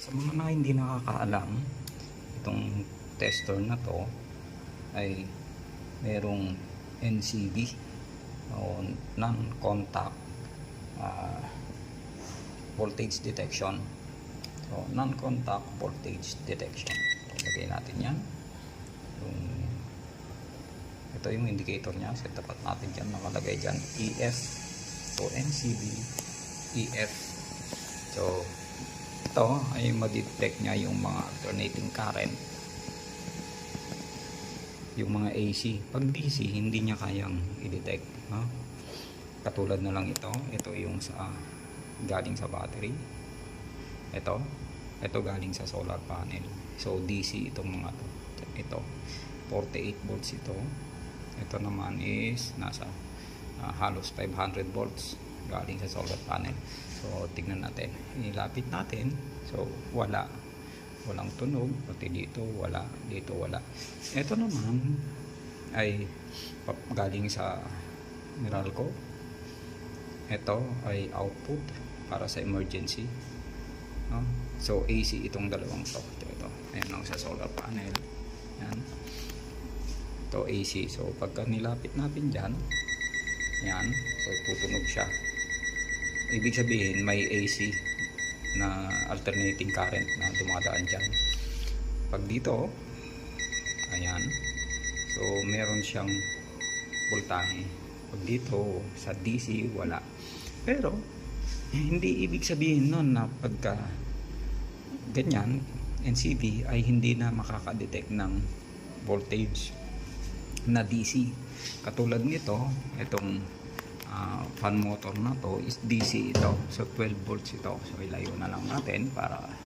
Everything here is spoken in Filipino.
Sa mga na hindi nakakaalam, itong tester na to ay merong NCD o non-contact voltage detection. So non-contact voltage detection, lagay natin yan. Ito yung indicator nya, set tapat natin dyan, nakalagay dyan EF. So NCD EF. So ito ay ma-detect nya yung mga alternating current, yung mga AC. Pag DC hindi niya kayang i-detect, no? Katulad na lang ito yung sa galing sa battery, ito galing sa solar panel. So DC itong mga ito 48 volts ito naman is nasa halos 500 volts galing sa solar panel. So tignan natin, ilapit natin. So walang tunog, pati dito wala, dito wala. Ito naman ay galing sa Meralco. Ito ay output para sa emergency, no? So AC itong dalawang to. Ito ayan lang sa solar panel. Yan, ito AC. So pagka nilapit natin dyan, yan, so tutunog siya. Ibig sabihin may AC na alternating current na dumadaan dyan. Pag dito, ayan, so meron siyang voltahe. Pag dito sa DC wala. Pero hindi ibig sabihin nun na pagka ganyan NCD ay hindi na makaka-detect ng voltage na DC. Katulad nito, itong fan motor na to is DC ito. So 12 volts ito. So ilayo na lang natin para